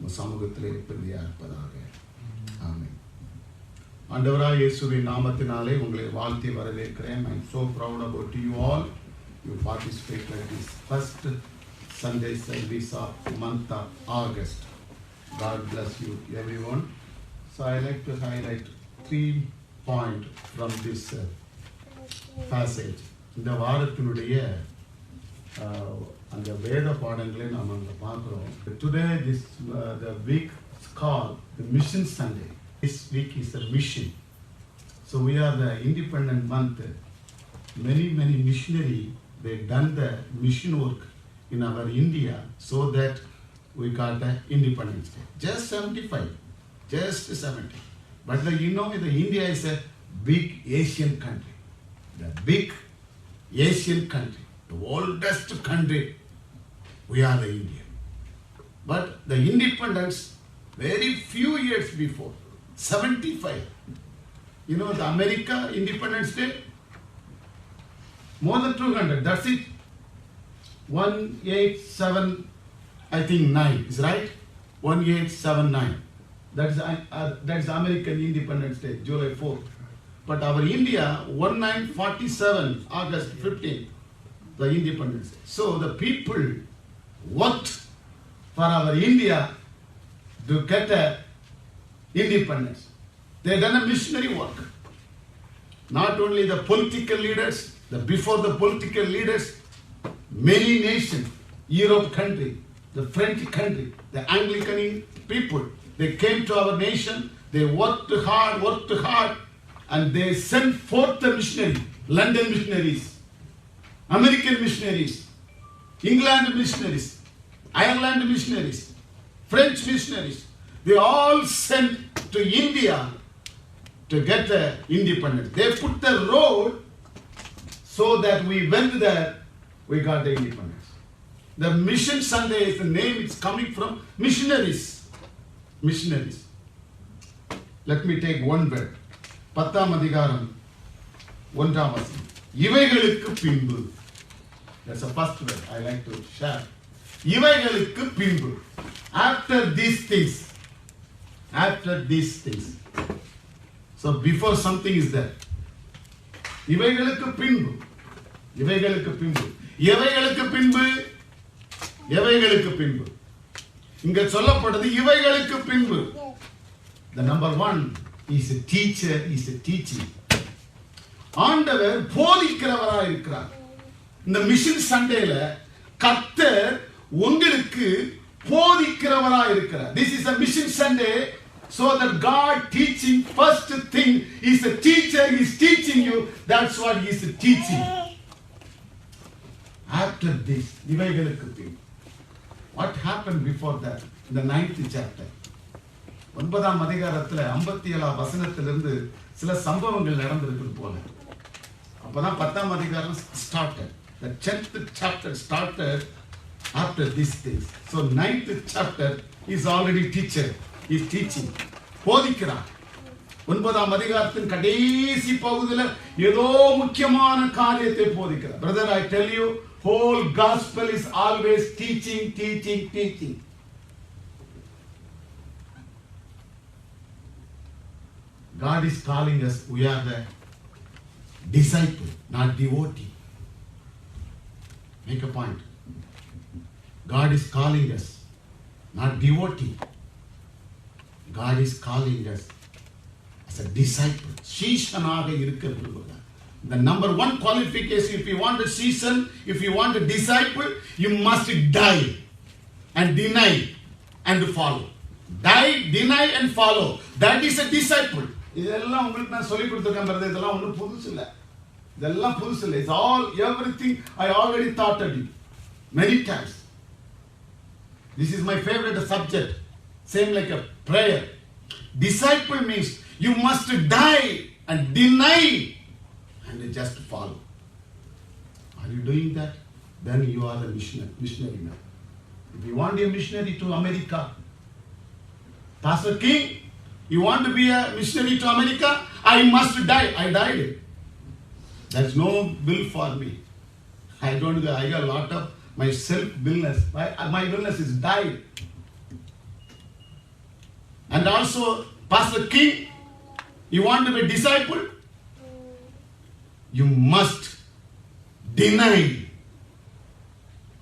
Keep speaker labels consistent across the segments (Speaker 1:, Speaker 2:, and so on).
Speaker 1: உங்கள் சமூகத்திலே பிரதியாக இருப்பதாக. ஆமென். ஆண்டவராய் இயேசுவின் நாமத்தினாலே உங்களை வாழ்த்தி வரவேற்கிறேன். I am so proud about you all. You participate in this first Sunday service of month of August. God bless you everyone. So I like to highlight 3 points from this passage. இந்த வாரத்தினுடைய அந்த வேத பாடங்களை நாம் அங்கே பார்க்குறோம். Today the week is called the Mission Sunday. This week is a mission. So we are the independent month. Many missionary they done the mission work in our India so that we got the Independence Day. Just 75, just 70. But the India is a big Asian country. The big Asian country, the oldest country. We are the India. But the independence very few years before, 75. The America Independence Day, more than 200. That's it. 187, I think 9 is right. 1879. That's American Independence Day, July 4th. But our India, 1947, August 15th, the Independence Day. So the people worked for our India to get a independence. They done a missionary work. Not only the political leaders, before the political leaders, many nations, Europe country, the French country, the Anglican people, they came to our nation, they worked hard, and they sent forth the missionary, London missionaries, American missionaries, England missionaries, Ireland missionaries, French missionaries. They all sent to India to get the independence. They put the road so that we went there, we got the independence. The Mission Sunday is the name, it's coming from missionaries. Missionaries. Let me take one word. 10th அதிகாரம் 1ஆம் வசனம். இவைகளுக்கு பின்பு. That's the first word I like to share. இவைகளுக்கு பின்பு. After these things. After these things. So before something is there. இவைகளுக்கு பின்பு. இவைகளுக்கு பின்பு. எவைகளுக்கு பின்பு. எவைகளுக்கு பின்பு. இங்க சொல்லப்படுது இவைகளுக்கு பின்பு. The number 1 is a teacher, is a teaching. ஆண்டவர் போதிக்கிறவராக இருக்கிறார். இந்த மிஷன் சண்டேல கர்த்தர் உங்களுக்கு போதிக்கிறவராக இருக்கிறார். This is a mission Sunday so that God teaching first thing is a teacher is teaching you. That's what he is teaching. After this, இவைகளுக்கு பின்பு. What happened before that? In the 9th chapter. 9ஆம் அதிகாரத்துல 57ஆம் வசனத்திலிருந்து சில சம்பவங்கள் நடந்திருக்கிறது போல. அப்பதான் 10ஆம் அதிகாரம் started. The 10th chapter started after these things. So 9th chapter is already teacher. He is teaching. போதிக்கிறார். 9ஆம் அதிகாரத்தின் கடைசி பகுதியில ஏதோ முக்கியமான காரியத்தை போதிக்கிறார். Brother, I tell you, whole gospel is always teaching. God is calling us, we are the disciple, not devotee. Make a point. God is calling us, not devotee. God is calling us as a disciple. சீஷனாக இருக்க விரும்புகிறார். The number 1 qualification, if you want a season, if you want a disciple, you must die and deny and follow. Die, deny and follow. That is a disciple. இதெல்லாம் உங்களுக்கு நான் சொல்லி கொடுத்துருக்கேன் brother. இதெல்லாம் ஒன்றும் புதுசு இல்லை. இதெல்லாம் புதுசு இல்லை. It's all, everything I already taught you many times. This is my favorite subject. Same like a prayer. Disciple means you must die and deny and just follow. Are you doing that? Then you are a missionary man. If you want to be a missionary to America, Pastor King, you want to be a missionary to America? I must die. I died. There's no bill for me. I got a lot of my self-willness. My willness is died. And also, Pastor King, you want to be a disciple? You must deny.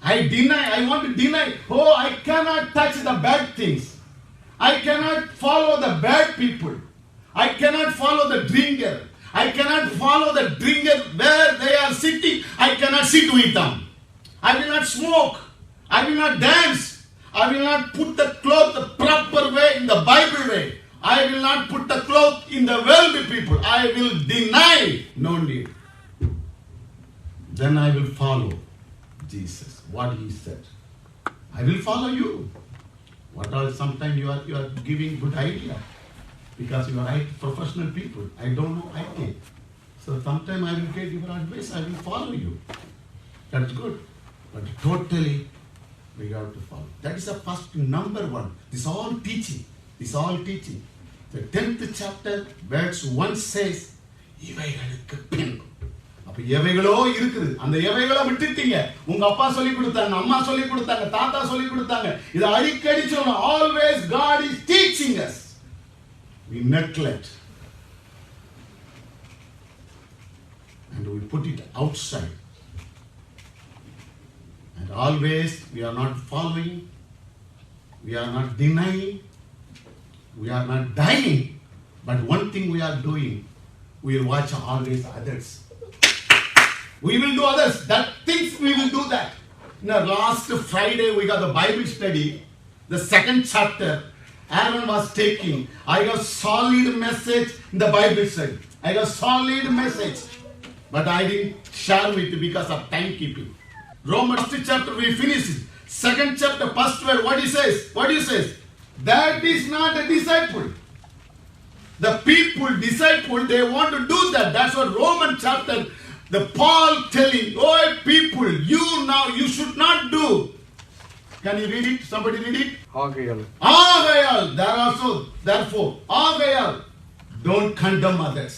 Speaker 1: I want to deny. Oh, I cannot touch the bad things. I cannot follow the bad people. I cannot follow the drinker. I cannot follow the drinker where they are sitting. I cannot sit with them. I will not smoke. I will not dance. I will not put the cloth the proper way, in the Bible way. I will not put the cloth in the worldly people. I will deny. No need. Then I will follow Jesus, what he said. I will follow you. What are sometimes you are giving good idea because you are IT professional people. I don't know IT. So sometimes I will get your advice, I will follow you. That's good. But totally we have to follow. That is the first number one. This is all teaching. This is all teaching. The 10th chapter, verse 1 says, இவைகளுக்கு பின். அப்ப எவைகளோ இருக்குது. அந்த எவைகளோ விட்டுட்டீங்க. உங்க அப்பா சொல்லி கொடுத்தாங்க, அம்மா சொல்லி கொடுத்தாங்க, தாத்தா சொல்லி கொடுத்தாங்க. இத அடிக்கடி சொல்லணும். Always God is teaching us. We neglect. And we put it outside. And always we are not following. We are not denying. We are not dying. But one thing we are doing, we will watch always others. We will do others. That things we will do that. Now last Friday we got the Bible study. The 2nd chapter. Aaron was taking. I got solid message in the Bible study. I got solid message. But I didn't share with you because of timekeeping. Romans 1st chapter we finished it. 2nd chapter first word, what he says? What he says? That is not a disciple. The people disciple, they want to do that. That's what Romans chapter, the Paul telling, oh people, you should not do. Can you read it? Somebody read it? ஆகையால். There also, therefore, ஆகையால். Don't condemn others.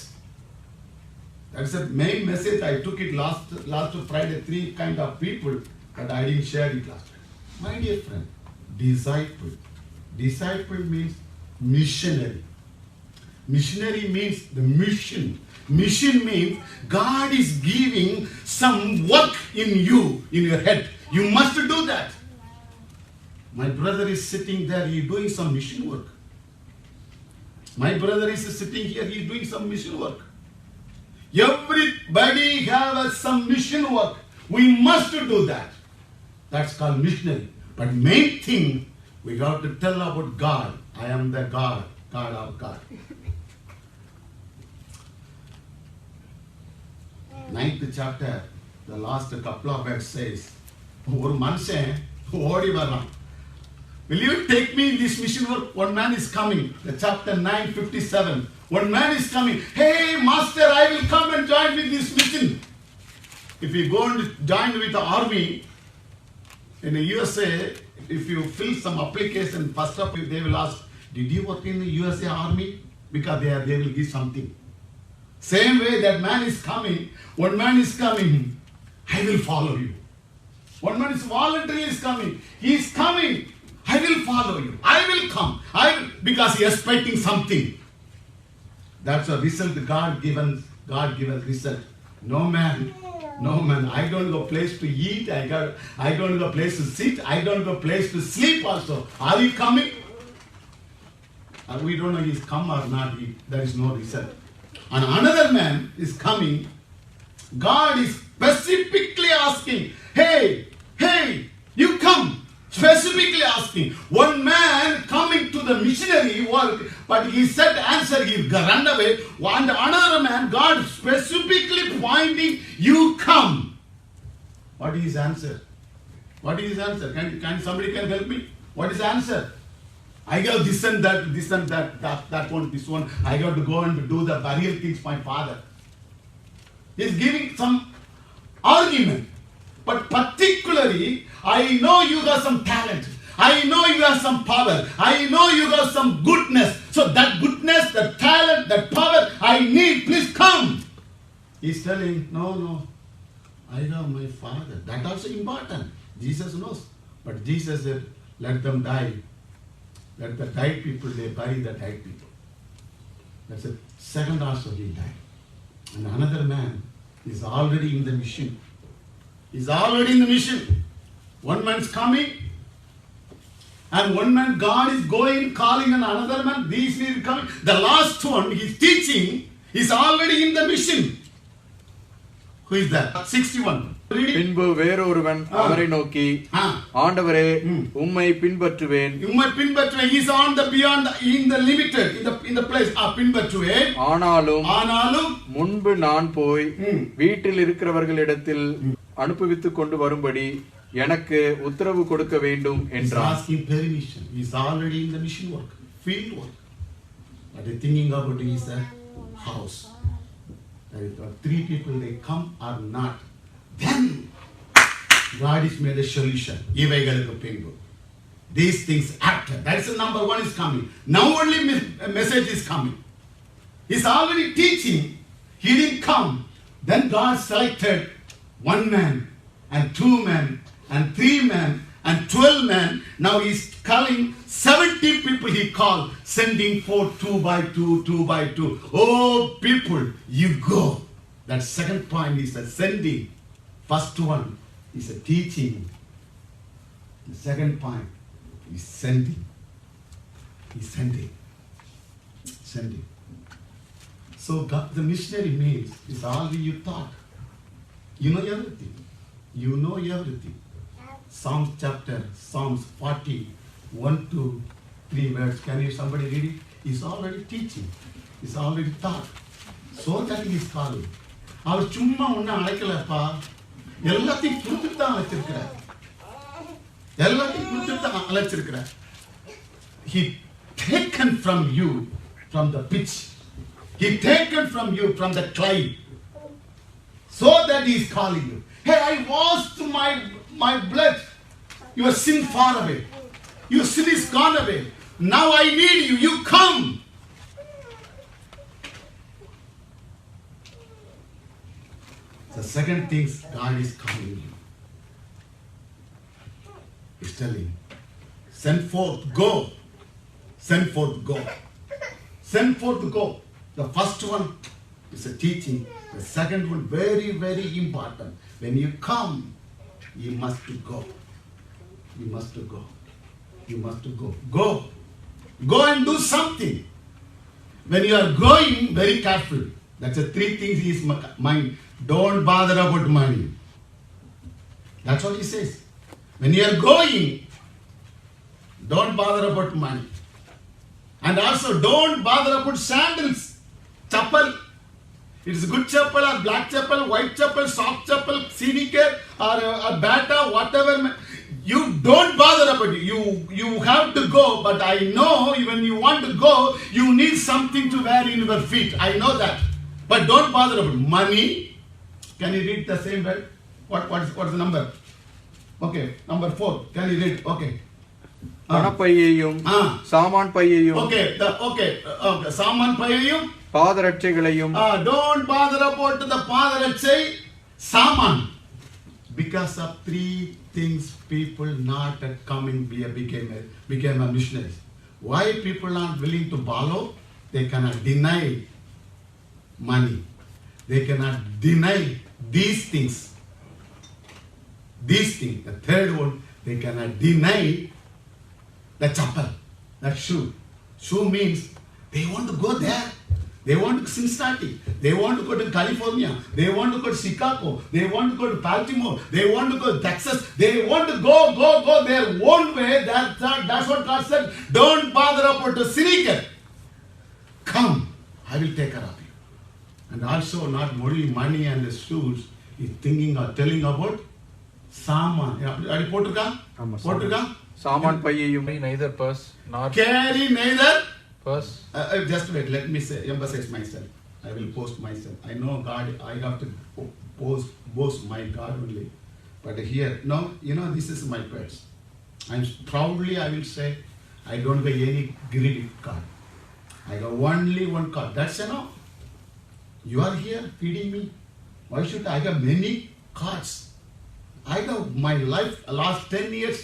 Speaker 1: That's the main message. I took it last Friday, 3 kind of people, but I didn't share it last time. My dear friend, disciple. Disciple means missionary. Missionary means the mission. Mission means God is giving some work in you, in your head. You must do that. My brother is sitting there, he is doing some mission work. My brother is sitting here, he is doing some mission work. Everybody has some mission work. We must do that. That's called missionary. But main thing, we have to tell about God. I am the God, God of God. 9th chapter, the last couple of verses says, ஒரு மனுஷன் ஓடி வரான். Will you take me in this mission work? One man is coming. The chapter 9:57. One man is coming. Hey, master, I will come and join with this mission. If you go and join with the army, in the USA, if you fill some application, first up they will ask, did you work in the USA army? Because they will give something. Same way that man is coming. One man is coming. I will follow you. One man is voluntarily is coming. He is coming. I will follow you. I will come. Because he is expecting something. That's a result. God given result. No man. I don't go place to eat. I don't go place to sit. I don't go place to sleep also. Are you coming? We don't know he's come or not. There is no result. And another man is coming. God is specifically asking, hey, you come. Specifically asking. One man coming to the missionary work, but he said answer, he ran away. And another man, God specifically pointing, you come. What is his answer? What is his answer? Can somebody can help me? What is the answer? I got this and that one, this one. I got to go and do the burial things for my father. He's giving some argument. But particularly, I know you got some talent. I know you have some power. I know you got some goodness. So that goodness, that talent, that power, I need. Please come. He's telling, no. I know my father. That also important. Jesus knows. But Jesus said, let them die. that the died people, they bury the died people. That's the second also he died. And another man is already in the mission. He's already in the mission. One man's coming, and one man, God is going, calling, and another man, these is coming. The last one, he's teaching, he's already in the mission. Who is that? 61.
Speaker 2: பின்பு வேறொருவன் அவரை நோக்கி, ஆண்டவரே, உம்மை பின்பற்றுவேன்.
Speaker 1: He is on the beyond, in the limited, in the place. பின்பற்றுவேன். ஆனாலும்
Speaker 2: முன்பு நான் போய் வீட்டில் இருக்கிறவர்களிடத்தில் அனுப்புவித்துக் கொண்டு வரும்படி எனக்கு உத்தரவு கொடுக்க வேண்டும் என்றார்.
Speaker 1: Asking permission. He is already in the mission work, field work. But the thinking about is a house. There are 3 people, they come or not. Then God has made a solution. These things after. That's the number 1 is coming. Now only a message is coming. He's already teaching. He didn't come. Then God selected 1 man and 2 men and 3 men and 12 men. Now he's calling 70 people he called, sending for 2 by 2, 2 by 2. Oh people, you go. That second point is the sending. First one is a teaching. The second point is sending. He's sending. Sending. So God, the missionary means is all you thought. You know everything. You know everything. Psalms 40, 1 to 3 words. Can you somebody read it? He's already teaching. He's already taught. So that he is calling. அவர் சும்மா ஒன்னும் அழைக்கலப்பா, எல்லாத்தையும் கொடுத்துட்டு தான் அழைச்சிருக்கிறார். எல்லாத்தையும் கொடுத்துட்டு தான் அழைச்சிருக்கிறார். He taken from you from the pitch. He taken from you from the clay. So that he is calling you. Hey, I washed my blood. Your sin far away. Your sin is gone away. Now I need you. You come. The second thing God is calling you. He's telling, send forth, go. Send forth, go. Send forth, go. The first one is a teaching. The second one, very, very important. When you come, you must go. You must go. You must go. Go. Go and do something. When you are going, very careful. That's the 3 things he is mind. Don't bother about money. That's what he says. When you are going, don't bother about money. And also don't bother about sandals. Chappal. It is good chappal or black chappal, white chappal, soft chappal, sneaker or a bata, whatever. You don't bother about it. You have to go, but I know when you want to go, you need something to wear in your feet. I know that. But don't bother about money. Can you read the same word? What's the number? Okay, number 4. Can you read? Okay.
Speaker 2: பணப்பையையும் சாமான் பையையும்
Speaker 1: சாமான் பையையும்
Speaker 2: பாதரட்சைகளையும்
Speaker 1: don't bother about the பாதரட்சை சாமான். Because of 3 things, people not coming became a missionary. Why people aren't willing to borrow? They cannot deny money. They cannot deny these things. These things. The third one, they cannot deny the chapel, that shoe. Shoe means they want to go there. They want to Cincinnati. They want to go to California. They want to go to Chicago. They want to go to Baltimore. They want to go to Texas. They want to go their own way. That's what God said. Don't bother about the sneaker. Come, I will take care of you. And also not only money and the shoes, he's thinking or telling about Saman. Potuka?
Speaker 2: சாமான் பையையும் neither purse nor
Speaker 1: carry neither
Speaker 2: purse.
Speaker 1: Just wait, let me emphasize myself. I will post myself. I know God, I have to boast my God only. But here, no, this is my purse. Proudly I will say, I don't have any credit card. I got only 1 card. That's enough. You are here feeding me. Why should I have many cards? I know my life, last 10 years,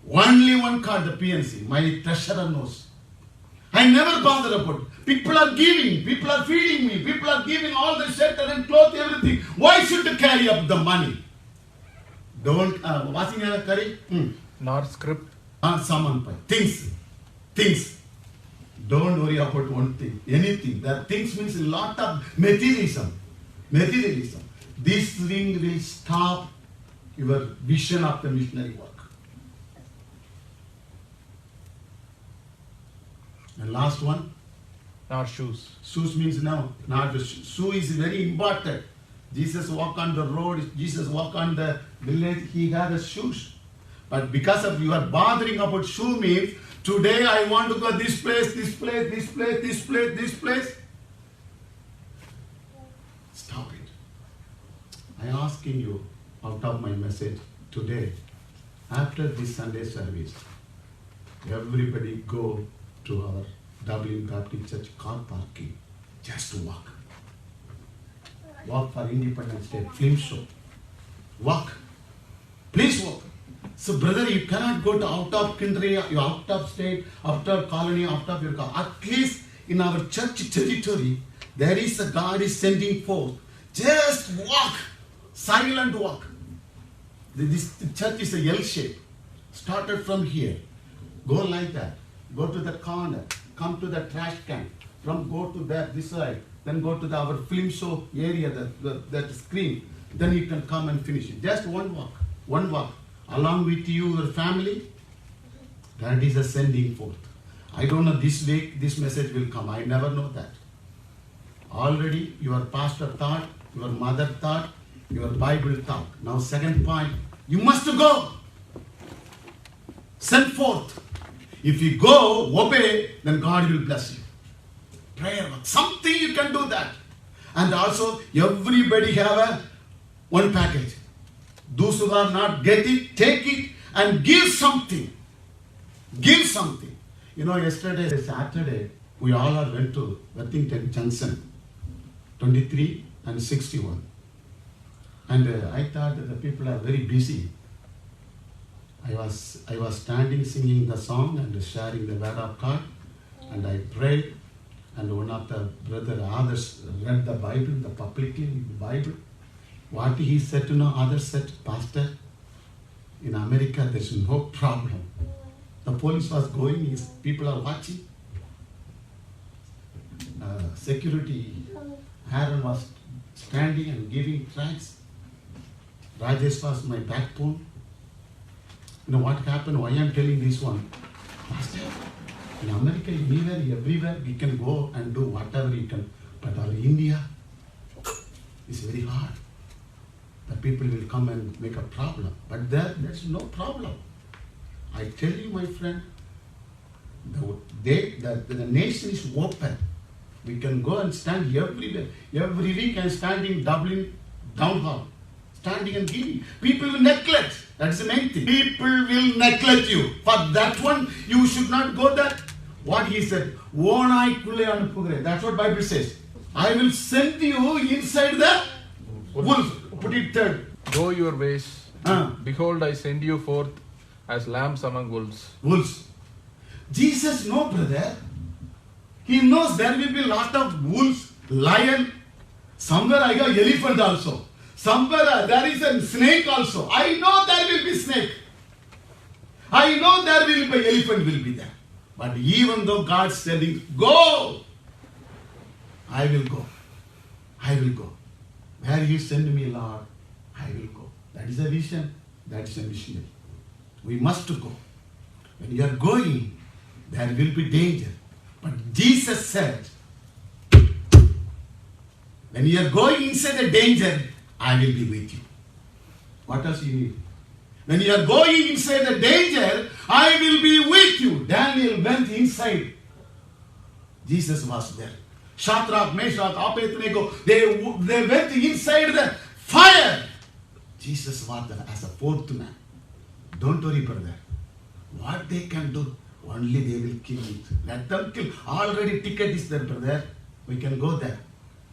Speaker 1: Only one card, the PNC. My treasurer knows. I never bother about. People are giving, people are feeding me, people are giving all the shelter and clothes, everything. Why should I carry up the money? Don't, washing carry?
Speaker 2: nor script,
Speaker 1: Saman pai. Things. Don't worry about one thing, anything. That things means a lot of materialism. This thing will stop your vision of the missionary work. And last one,
Speaker 2: nor shoes.
Speaker 1: shoes means no, not the shoe is very important. Jesus walk on the road, Jesus walk on the village, he had a shoes. But because of you are bothering about shoe means, today I want to go this place. Stop it. I am asking you out of my message today, after this Sunday service, everybody go to our Dublin Baptist Church car parking. Just walk. Walk for Independence Day, film show. Walk. Please walk. So brother, you cannot go to out of country, you out of state, out of colony, out of your car. At least in our church territory, there is a God is sending forth. Just walk. Silent walk. This church is a L shape. Started from here. Go like that. Go to the corner. Come to the trash can. Go to that this side. Then go to our film show area, that screen. Then you can come and finish it. Just one walk. Along with you, your family. That is a sending forth. I don't know this week this message will come. I never know that. Already your pastor thought, your mother thought, your Bible thought. Now second point, you must go. Send forth. If you go, obey, then God will bless you. Prayer work. Something you can do that. And also, everybody have one package. Those who are not get it, take it and give something. Give something. You know, yesterday, Saturday, we all went to Worthington Junction, 23 and 61. And I thought that the people are very busy. I was standing singing the song and sharing the word of God, and I prayed, and one of the brother others read the Bible, the publicly the Bible. What he said to know, others said, Pastor, in America there's no problem. The police was going, his people are watching. Security, Aaron was standing and giving tracts. Rajesh was my backbone. You know what happened? Why I am telling this one? Pastor, in America, anywhere, everywhere, we can go and do whatever we can. But our India is very hard. The people will come and make a problem. But there's no problem. I tell you, my friend, the nation is open. We can go and stand everywhere. Every week I am standing Dublin Town Hall. Standing and giving. People will neglect. That's the main thing. People will neglect you. For that one, you should not go there. What he said, that's what Bible says. I will send you inside the wolf. Put it third.
Speaker 2: Go your ways. Behold, I send you forth as lambs among wolves.
Speaker 1: Wolves. Jesus knows, brother. He knows there will be a lot of wolves, lion. Somewhere I got elephant also. Somewhere there is a snake also. I know there will be snake. I know there will be elephant will be there. But even though God said, go, I will go. I will go. Where you send me, Lord, I will go. That is a vision. That is a missionary. We must go. When you are going, there will be danger. But Jesus said, when you are going inside the danger, I will be with you. What else you need? When you are going inside the danger, I will be with you. Daniel went inside. Jesus was there. Shadrach, Meshach, Abednego, they went inside the fire. Jesus was there as a fourth man. Don't worry, brother. What they can do, only they will kill it. Let them kill. Already ticket is there, brother. We can go there.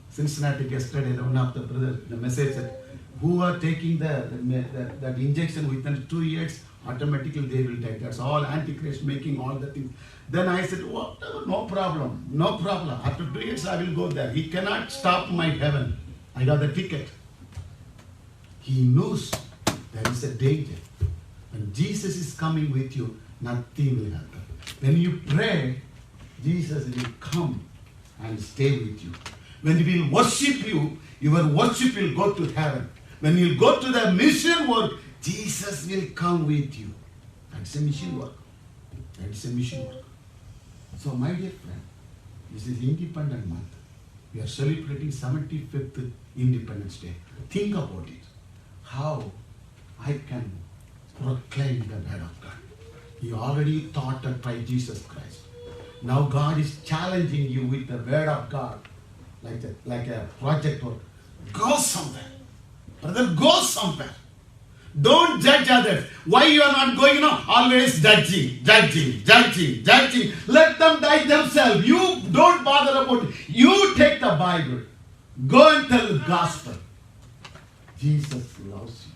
Speaker 1: Cincinnati yesterday, one of the brothers, the message said, who are taking that injection within 2 years, Automatically they will die. That's all Antichrist making all the things. Then I said, whatever, no problem, no problem. After 2 years I will go there. He cannot stop my heaven. I got the ticket. He knows there is a danger. When Jesus is coming with you, nothing will happen. When you pray, Jesus will come and stay with you. When He will worship you, your worship will go to heaven. When you go to the mission work, Jesus will come with you. That's a mission work. That's a mission work. So my dear friend, this is Independent Month. We are celebrating 75th Independence Day. Think about it. How I can proclaim the word of God. He already taught us by Jesus Christ. Now God is challenging you with the word of God, like a project work. Go somewhere. Brother, go somewhere. Don't judge others. Why you are not going? Always judging. Let them die themselves. You don't bother about it. You take the Bible. Go and tell the gospel. Jesus loves you.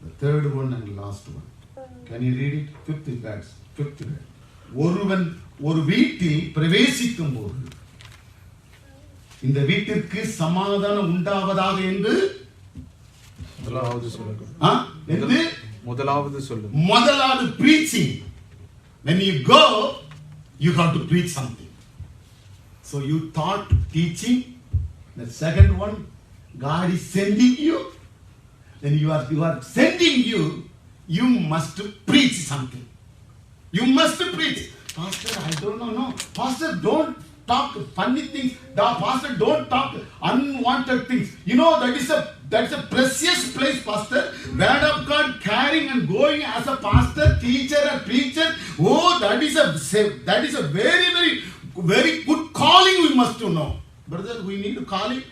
Speaker 1: The third one and last one. Can you read it? Fifth verse. ஒருவன் ஒரு வீட்டில் பிரவேசிக்கும் போது இந்த வீட்டிற்கு சமாதானம் உண்டாவதாக என்று முதலாவது preaching. When you go, you have to preach something. So you thought teaching. The second one, God is sending you. Then you are sending you. You must preach something. You must preach. Pastor, I don't know. No. Pastor, don't talk funny things. Pastor, don't talk unwanted things. That's a precious place, Pastor. Word of God carrying and going as a pastor, teacher, and preacher. Oh, that is a very, very, very good calling we must know. Brother, we need a calling.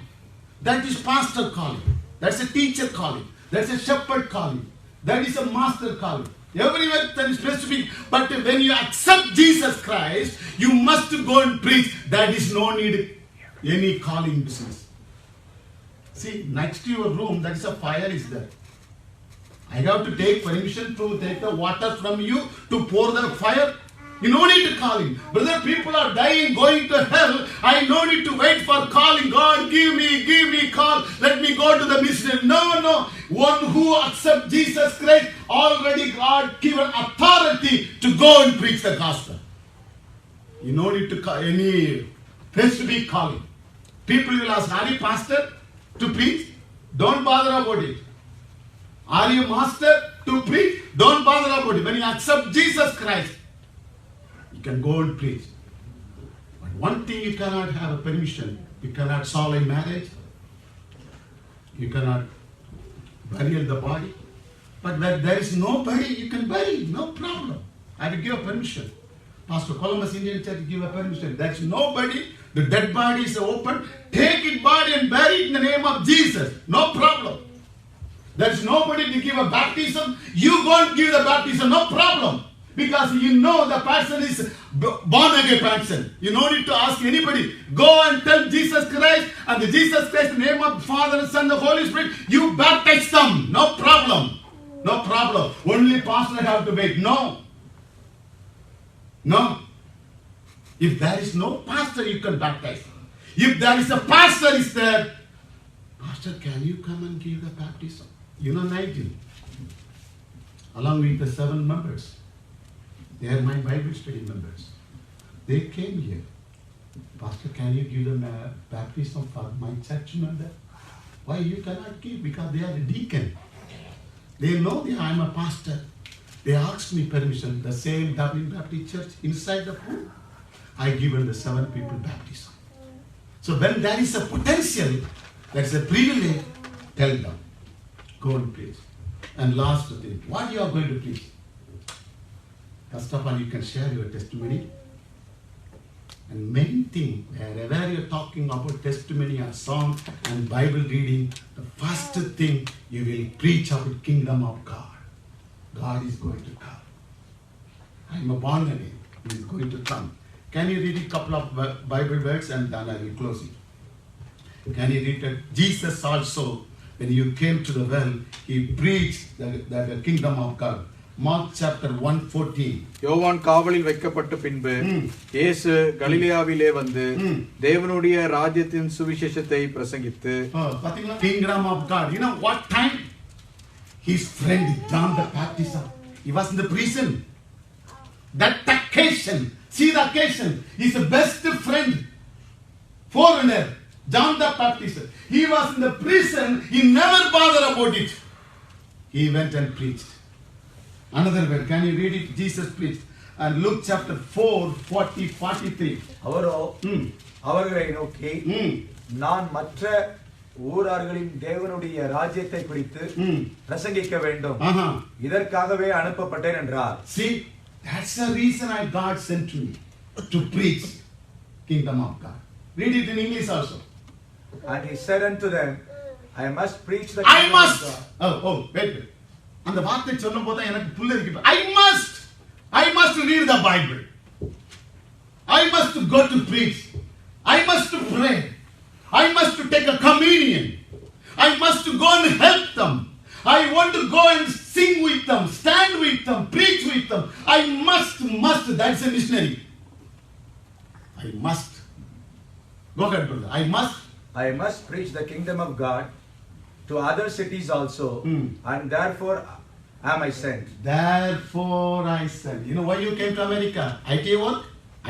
Speaker 1: That is pastor calling. That's a teacher calling. That's a shepherd calling. That is a master calling. Everywhere there is specific. But when you accept Jesus Christ, you must go and preach. That is no need any calling business. See, next to your room, that is a fire is there. I have to take permission to take the water from you to pour the fire. You no need to call him. Brother, people are dying, going to hell. I no need to wait for calling. God, give me call. Let me go to the mission. No. One who accepts Jesus Christ, already God given authority to go and preach the gospel. You no need to call any specific calling. People will ask, are you pastor to preach? Don't bother about it. Are you master to preach? Don't bother about it. When you accept Jesus Christ, you can go and preach. But one thing you cannot have a permission. You cannot solve a marriage. You cannot bury the body. But where there is no body, you can bury. No problem. I will give a permission. Pastor Columbus Indian Church give a permission. There is nobody. The dead body is open. Take it body and bury it in the name of Jesus. No problem. There is nobody to give a baptism. You go and give the baptism. No problem. Because you know the person is born again person. You don't need to ask anybody. Go and tell Jesus Christ and the Jesus Christ in the name of the Father, the Son, the Holy Spirit. You baptize them. No problem. No problem. Only pastor have to wait. No. If there is no pastor, you can baptize. If there is a pastor is there, Pastor, can you come and give the baptism? Nigel, along with the 7 members. They are my Bible study members. They came here. Pastor, can you give them a baptism for my church member? Why you cannot give? Because they are a deacon. They know that I am a pastor. They asked me permission. The same Dublin Baptist Church inside the pool, I given the 7 people baptism. So when there is a potential, that's a privilege, tell them. Go and preach. And last thing, what you are going to preach? First of all, you can share your testimony. And main thing, wherever you're talking about testimony or song and Bible reading, the first thing you will preach about kingdom of God. God is going to come. I'm a born again. He is going to come. Can you read a couple of Bible words and then I will close it. Can you read it? Jesus also when you came to the well, he preached the kingdom of God. Mark chapter 1:14.
Speaker 2: யோவான் காவலில் வைக்கப்பட்ட பின்பு இயேசு கலிலேயாவிலே வந்து தேவனுடைய ராஜ்யத்தின் சுவிசேஷத்தை பிரசங்கித்து
Speaker 1: Kingdom of God. You know what time? His friend John the Baptist, he was in the prison. That occasion, see the occasion, he's the best friend, foreigner, John the Baptist. He was in the prison, he never bothered about it. He went and preached. Another word, can you read it? Jesus preached. And Luke chapter 4:43.
Speaker 3: அவரோ அவர்களை நோக்கி நான் மற்ற ஊரார்களின் தேவனுடைய ராஜ்யத்தை குறித்து பிரசங்கிக்க வேண்டும், இதற்காகவே அனுப்பப்பட்டேன் என்றார்.
Speaker 1: See, that's the reason God sent to me, to preach kingdom of God. Read it in English also.
Speaker 3: And he said unto them, I must preach the
Speaker 1: I
Speaker 3: kingdom
Speaker 1: must.
Speaker 3: of God.
Speaker 1: Wait. அந்த வார்த்தை சொல்லும் போது எனக்கு புல்ல இருக்கு. I must read the Bible. I must go to preach. I must pray. I must take a communion. I must go and help them. I want to go and sing with them, stand with them, preach with them. I must. That's a missionary. I must. Go ahead, brother.
Speaker 3: I must preach the kingdom of God to other cities also, and therefore am I sent.
Speaker 1: Therefore I sent. You know why you came to America? IT work?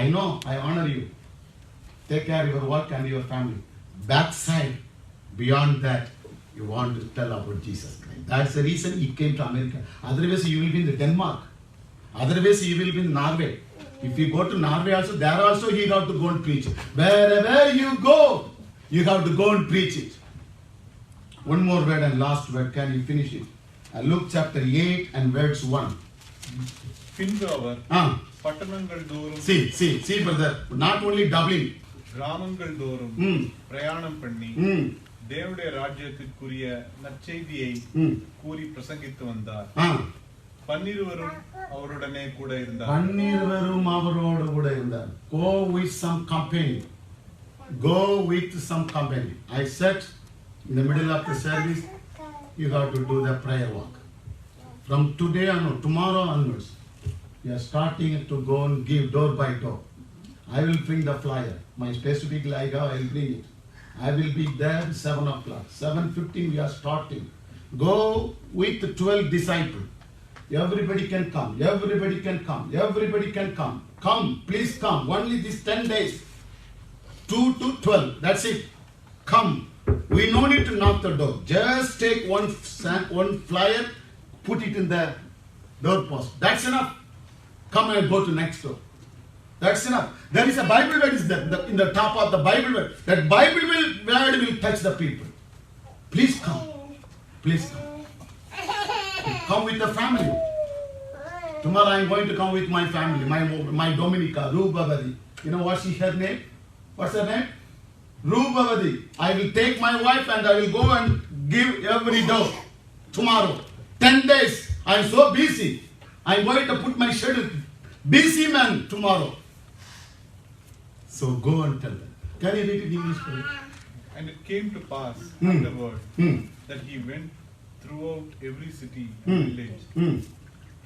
Speaker 1: I know. I honor you. Take care of your work and your family. Backside, beyond that, you want to tell about Jesus Christ. That's the reason he came to America. Otherwise, you will be in the Denmark. Otherwise, you will be in Norway. If you go to Norway also, there also you have to go and preach. Wherever you go, you have to go and preach it. One more word and last word. Can you finish it? Luke chapter 8 and verse 1.
Speaker 4: பின்பு அவர் பட்டணங்கள் தோறும்
Speaker 1: see brother, not only Dublin,
Speaker 4: கிராமங்கள் தோறும் பிரயாணம் பண்ணி தேவனுடைய ராஜ்யத்திற்குரிய நற்செய்தியை கூறி பிரசங்கித்து வந்தார். 12 அவருடனே கூட இருந்தார்.
Speaker 1: 12 அவரோடு கூட இருந்தார். Go with some company. Go with some company. I said in the middle of the service, you have to do the prayer walk. From today on, tomorrow onwards, you are starting to go and give door by door. I will bring the flyer. My specific like I will bring it. I will be there 7 o'clock. 7:15 we are starting. Go with 12 disciples. Everybody can come. Everybody can come. Everybody can come. Come, please come. Only these 10 days. 2 to 12. That's it. Come. We no need to knock the door. Just take one flyer, put it in the doorpost. That's enough. Come and go to next door. That's enough. There is a Bible word is there in the top of the Bible word. That Bible word will touch the people. Please come. Please come. Come with the family. Tomorrow I am going to come with my family. My Dominica, Rubavadi. You know what's her name? What's her name? Rubavadi. I will take my wife and I will go and give every door. Tomorrow. 10 days. I am so busy. I am going to put my schedule. Busy man tomorrow. So go and tell them. Can you read it in English, please?
Speaker 4: And it came to pass afterward that he went throughout every city and village,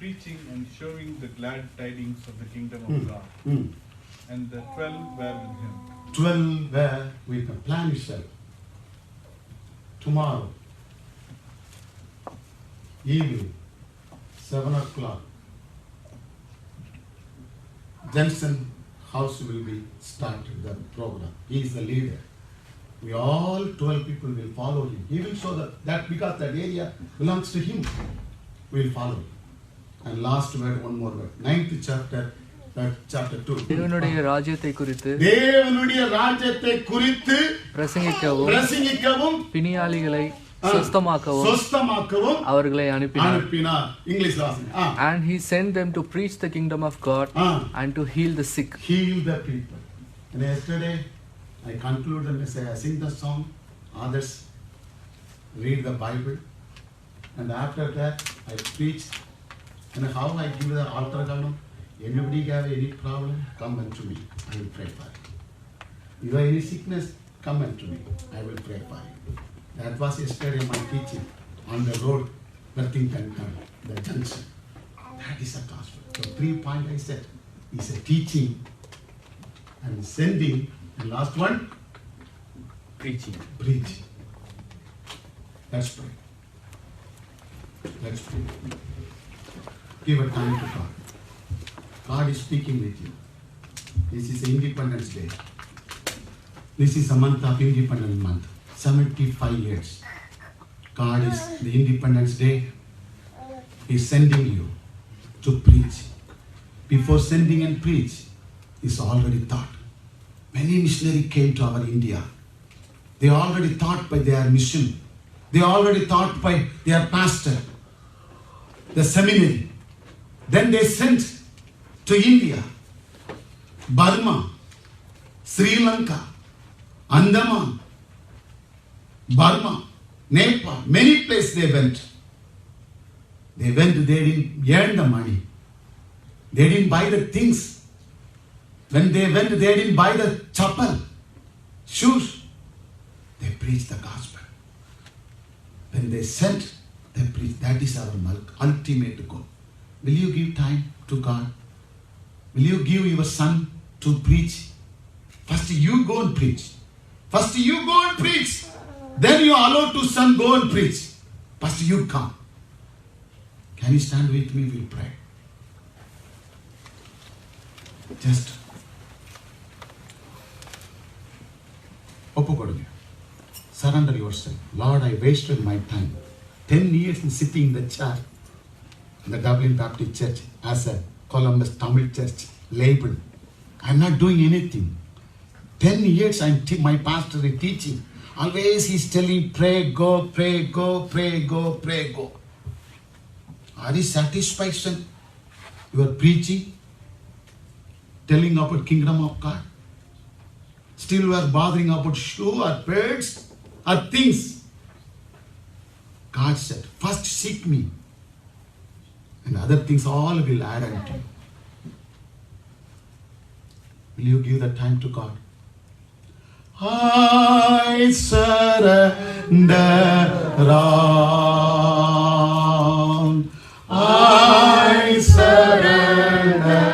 Speaker 4: preaching and showing the glad tidings of the kingdom of God. And the 12 were with him.
Speaker 1: 12 were with him. Plan yourself. Tomorrow, evening, 7 o'clock, Jensen House will be started the program. He is the leader. We all 12 people will follow him. He will show that because that area belongs to him, we will follow him. And last word, one more word. 9th chapter 2.
Speaker 5: தேவனுடைய ராஜ்யத்தை
Speaker 1: குறித்து பிரசங்கிக்கவும்
Speaker 5: பிணியாளிகளை சொஸ்தமாக்கவும் அவர்களை அனுப்பினார்.
Speaker 1: English lesson.
Speaker 5: And he sent them to preach the kingdom of God and to heal the sick.
Speaker 1: Heal the people. And yesterday I conclude the message. I sing the song. Others read the Bible. And after that I preach. And how I give the altar call. Anybody have any problem? Come unto me. I will pray for you. You have any sickness? Come unto me. I will pray for you. That was yesterday my teaching on the road, Worthington, the junction. That is a gospel. So 3 points I said. It's a teaching and sending. And last one,
Speaker 2: preaching.
Speaker 1: preach. Let's pray. Let's pray. Give a time to God. God is speaking with you. This is Independence Day. This is a month of Independence Month. 75 years. God is the Independence Day. He is sending you to preach. Before sending and preach, is already thought. Many missionaries came to our India. They already thought by their mission. They already thought by their pastor, the seminary. Then they sent to India, Burma, Sri Lanka, Andaman, Burma, Nepal, many places they went. They didn't earn the money. They didn't buy the things. When they went, they didn't buy the chapel, shoes. They preached the gospel. When they sent, they preached. That is our ultimate goal. Will you give time to God? Will you give your son to preach? First you go and preach. First you go and preach. Then you allow to son go and preach. First you come. Can you stand with me? We'll pray. Just ಒಪ್ಪುಕೊಡುಗೆ. Surrender yourself. Lord, I wasted my time. 10 years in sitting in the chair in the Dublin Baptist Church as a Columbus Tamil Church labeled. I'm not doing anything. 10 years my pastor is teaching. Always he's telling, pray, go, pray, go, pray, go, pray, go. Are you satisfied, son? You are preaching, telling about kingdom of God. Still you are bothering about shoe or birds or things. God said, first seek me, and other things all will add unto you. Will you give the time to God? I surrender all. I surrender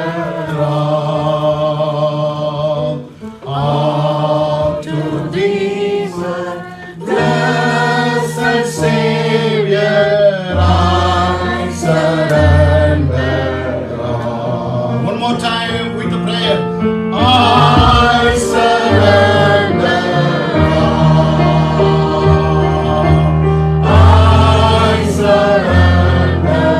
Speaker 1: all to Thee, blessed Savior. I surrender all. One more time with the prayer. I surrender all. I surrender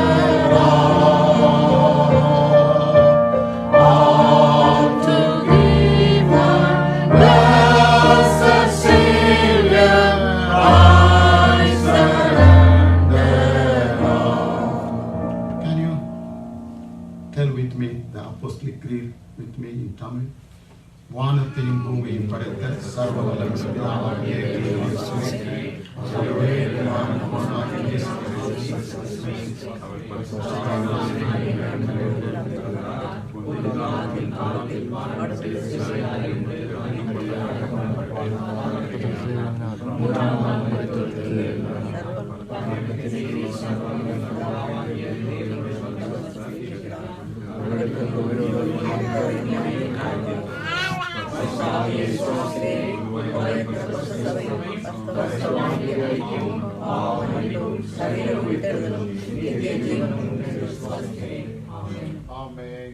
Speaker 1: all to Thee, blessed Savior. I surrender all. Can you tell with me the apostolic creed with me in Tamil? வானத்தையும் பூமியையும் படைத்த சர்வவல்லமை பிதாவாகிய இயேசுவே, அவருடைய பிதாவான மகனாகிய இயேசு கிறிஸ்துவே, அவர் பரிசுத்த ஆமென்.